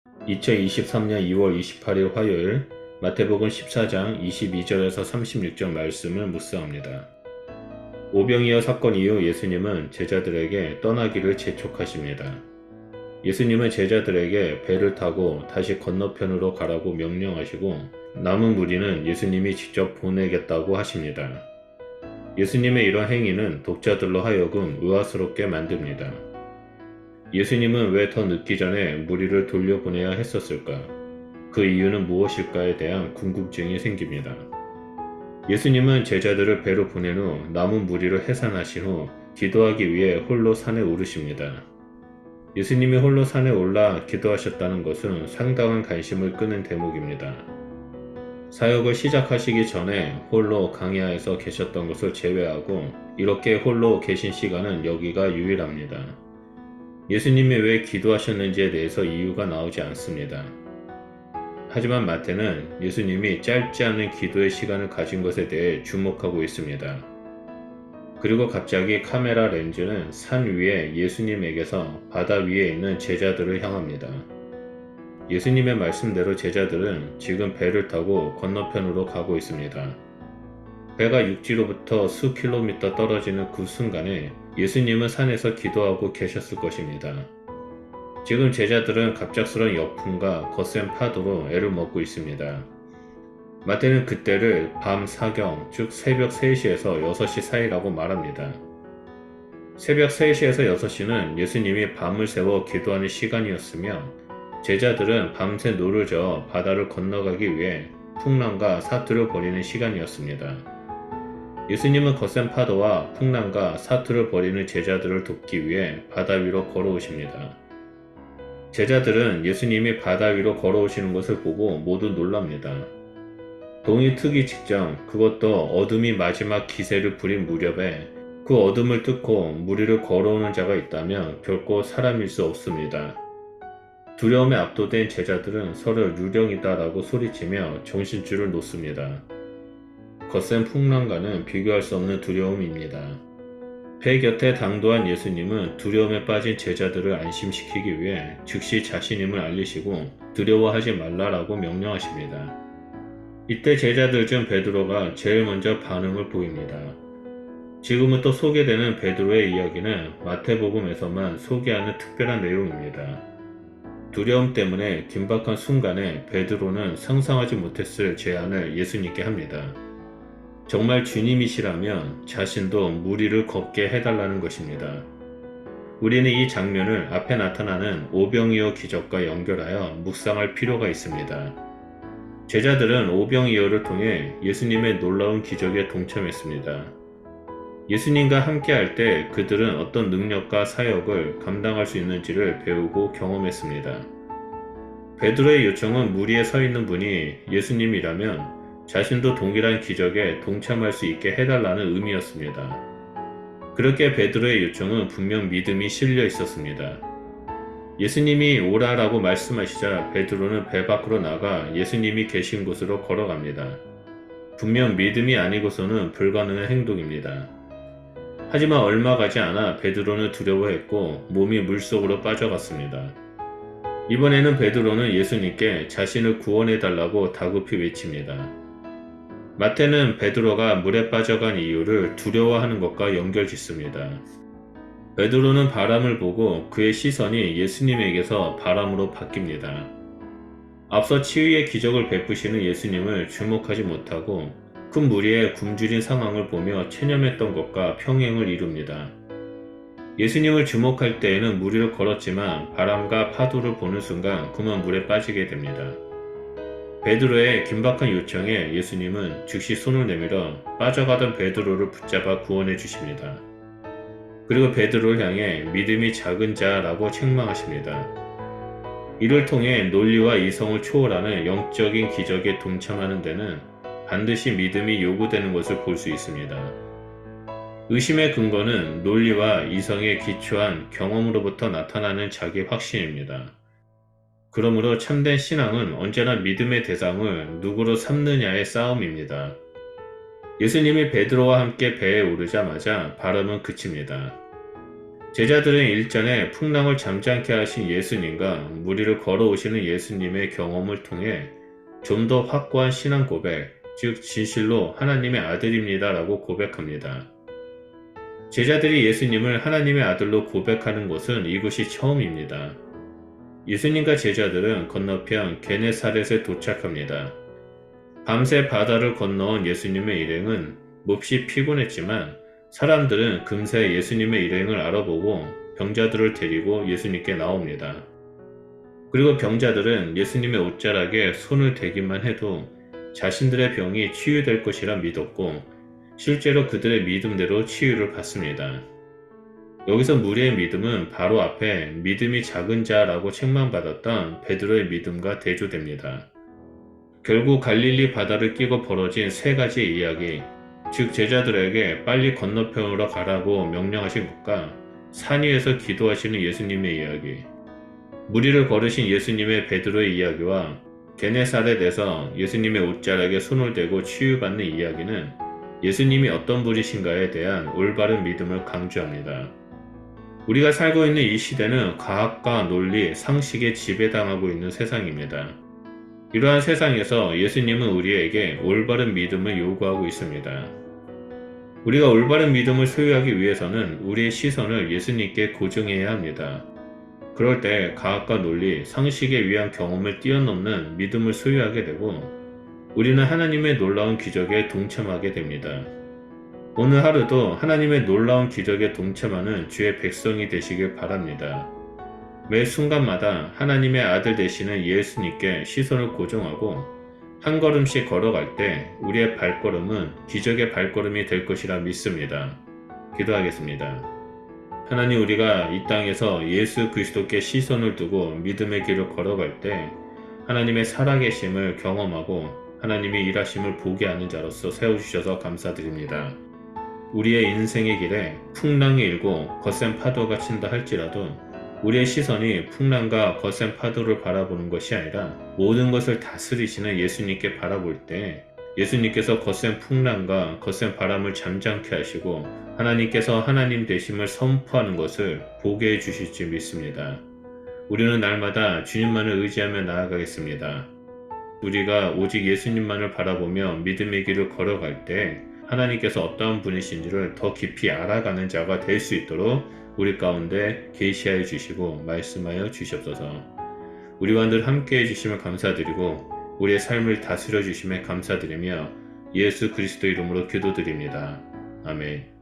2023년 2월 28일 화요일 마태복음 14장 22절에서 36절 말씀을 묵상합니다. 오병이어 사건 이후 예수님은 제자들에게 떠나기를 재촉하십니다. 예수님은 제자들에게 배를 타고 다시 건너편으로 가라고 명령하시고 남은 무리는 예수님이 직접 보내겠다고 하십니다. 예수님의 이런 행위는 독자들로 하여금 의아스럽게 만듭니다. 예수님은 왜 더 늦기 전에 무리를 돌려보내야 했었을까? 그 이유는 무엇일까에 대한 궁금증이 생깁니다. 예수님은 제자들을 배로 보낸 후 남은 무리를 해산하신 후 기도하기 위해 홀로 산에 오르십니다. 예수님이 홀로 산에 올라 기도하셨다는 것은 상당한 관심을 끄는 대목입니다. 사역을 시작하시기 전에 홀로 강야에서 계셨던 것을 제외하고 이렇게 홀로 계신 시간은 여기가 유일합니다. 예수님이 왜 기도하셨는지에 대해서 이유가 나오지 않습니다. 하지만 마태는 예수님이 짧지 않은 기도의 시간을 가진 것에 대해 주목하고 있습니다. 그리고 갑자기 카메라 렌즈는 산 위에 예수님에게서 바다 위에 있는 제자들을 향합니다. 예수님의 말씀대로 제자들은 지금 배를 타고 건너편으로 가고 있습니다. 배가 육지로부터 수 킬로미터 떨어지는 그 순간에 예수님은 산에서 기도하고 계셨을 것입니다. 지금 제자들은 갑작스러운 역풍과 거센 파도로 애를 먹고 있습니다. 마태는 그때를 밤 사경, 즉 새벽 3시에서 6시 사이라고 말합니다. 새벽 3시에서 6시는 예수님이 밤을 새워 기도하는 시간이었으며 제자들은 밤새 노를 저어 바다를 건너가기 위해 풍랑과 사투를 벌이는 시간이었습니다. 예수님은 거센 파도와 풍랑과 사투를 벌이는 제자들을 돕기 위해 바다 위로 걸어오십니다. 제자들은 예수님이 바다 위로 걸어오시는 것을 보고 모두 놀랍니다. 동이 트기 직전, 그것도 어둠이 마지막 기세를 부린 무렵에 그 어둠을 뚫고 무리를 걸어오는 자가 있다면 결코 사람일 수 없습니다. 두려움에 압도된 제자들은 서로 유령이다라고 소리치며 정신줄을 놓습니다. 거센 풍랑과는 비교할 수 없는 두려움입니다. 배 곁에 당도한 예수님은 두려움에 빠진 제자들을 안심시키기 위해 즉시 자신임을 알리시고 두려워하지 말라라고 명령하십니다. 이때 제자들 중 베드로가 제일 먼저 반응을 보입니다. 지금부터 소개되는 베드로의 이야기는 마태복음에서만 소개하는 특별한 내용입니다. 두려움 때문에 긴박한 순간에 베드로는 상상하지 못했을 제안을 예수님께 합니다. 정말 주님이시라면 자신도 무리를 걷게 해달라는 것입니다. 우리는 이 장면을 앞에 나타나는 오병이어 기적과 연결하여 묵상할 필요가 있습니다. 제자들은 오병이어를 통해 예수님의 놀라운 기적에 동참했습니다. 예수님과 함께할 때 그들은 어떤 능력과 사역을 감당할 수 있는지를 배우고 경험했습니다. 베드로의 요청은 무리에 서 있는 분이 예수님이라면 자신도 동일한 기적에 동참할 수 있게 해달라는 의미였습니다. 그렇게 베드로의 요청은 분명 믿음이 실려 있었습니다. 예수님이 오라라고 말씀하시자 베드로는 배 밖으로 나가 예수님이 계신 곳으로 걸어갑니다. 분명 믿음이 아니고서는 불가능한 행동입니다. 하지만 얼마 가지 않아 베드로는 두려워했고 몸이 물속으로 빠져갔습니다. 이번에는 베드로는 예수님께 자신을 구원해달라고 다급히 외칩니다. 마태는 베드로가 물에 빠져간 이유를 두려워하는 것과 연결짓습니다. 베드로는 바람을 보고 그의 시선이 예수님에게서 바람으로 바뀝니다. 앞서 치유의 기적을 베푸시는 예수님을 주목하지 못하고 큰 무리의 굶주린 상황을 보며 체념했던 것과 평행을 이룹니다. 예수님을 주목할 때에는 무리를 걸었지만 바람과 파도를 보는 순간 그만 물에 빠지게 됩니다. 베드로의 긴박한 요청에 예수님은 즉시 손을 내밀어 빠져가던 베드로를 붙잡아 구원해 주십니다. 그리고 베드로를 향해 믿음이 작은 자라고 책망하십니다. 이를 통해 논리와 이성을 초월하는 영적인 기적에 동참하는 데는 반드시 믿음이 요구되는 것을 볼 수 있습니다. 의심의 근거는 논리와 이성에 기초한 경험으로부터 나타나는 자기 확신입니다. 그러므로 참된 신앙은 언제나 믿음의 대상을 누구로 삼느냐의 싸움입니다. 예수님이 베드로와 함께 배에 오르자마자 바람은 그칩니다. 제자들은 일전에 풍랑을 잠잠케 하신 예수님과 무리를 걸어오시는 예수님의 경험을 통해 좀 더 확고한 신앙 고백, 즉 진실로 하나님의 아들입니다 라고 고백합니다. 제자들이 예수님을 하나님의 아들로 고백하는 것은 이것이 처음입니다. 예수님과 제자들은 건너편 게네사렛에 도착합니다. 밤새 바다를 건너온 예수님의 일행은 몹시 피곤했지만 사람들은 금세 예수님의 일행을 알아보고 병자들을 데리고 예수님께 나옵니다. 그리고 병자들은 예수님의 옷자락에 손을 대기만 해도 자신들의 병이 치유될 것이라 믿었고 실제로 그들의 믿음대로 치유를 받습니다. 여기서 무리의 믿음은 바로 앞에 믿음이 작은 자라고 책망받았던 베드로의 믿음과 대조됩니다. 결국 갈릴리 바다를 끼고 벌어진 세 가지의 이야기, 즉 제자들에게 빨리 건너편으로 가라고 명령하신 것과 산 위에서 기도하시는 예수님의 이야기, 무리를 걸으신 예수님의 베드로의 이야기와 게네사렛에서 예수님의 옷자락에 손을 대고 치유받는 이야기는 예수님이 어떤 분이신가에 대한 올바른 믿음을 강조합니다. 우리가 살고 있는 이 시대는 과학과 논리, 상식에 지배당하고 있는 세상입니다. 이러한 세상에서 예수님은 우리에게 올바른 믿음을 요구하고 있습니다. 우리가 올바른 믿음을 소유하기 위해서는 우리의 시선을 예수님께 고정해야 합니다. 그럴 때 과학과 논리, 상식에 의한 경험을 뛰어넘는 믿음을 소유하게 되고 우리는 하나님의 놀라운 기적에 동참하게 됩니다. 오늘 하루도 하나님의 놀라운 기적에 동참하는 주의 백성이 되시길 바랍니다. 매 순간마다 하나님의 아들 되시는 예수님께 시선을 고정하고 한 걸음씩 걸어갈 때 우리의 발걸음은 기적의 발걸음이 될 것이라 믿습니다. 기도하겠습니다. 하나님, 우리가 이 땅에서 예수 그리스도께 시선을 두고 믿음의 길을 걸어갈 때 하나님의 살아계심을 경험하고 하나님의 일하심을 보게 하는 자로서 세워주셔서 감사드립니다. 우리의 인생의 길에 풍랑이 일고 거센 파도가 친다 할지라도 우리의 시선이 풍랑과 거센 파도를 바라보는 것이 아니라 모든 것을 다스리시는 예수님께 바라볼 때 예수님께서 거센 풍랑과 거센 바람을 잠잠케 하시고 하나님께서 하나님 되심을 선포하는 것을 보게 해주실 줄 믿습니다. 우리는 날마다 주님만을 의지하며 나아가겠습니다. 우리가 오직 예수님만을 바라보며 믿음의 길을 걸어갈 때 하나님께서 어떠한 분이신지를 더 깊이 알아가는 자가 될 수 있도록 우리 가운데 계시하여 주시고 말씀하여 주시옵소서. 우리와 늘 함께해 주심을 감사드리고 우리의 삶을 다스려 주심에 감사드리며 예수 그리스도 이름으로 기도드립니다. 아멘.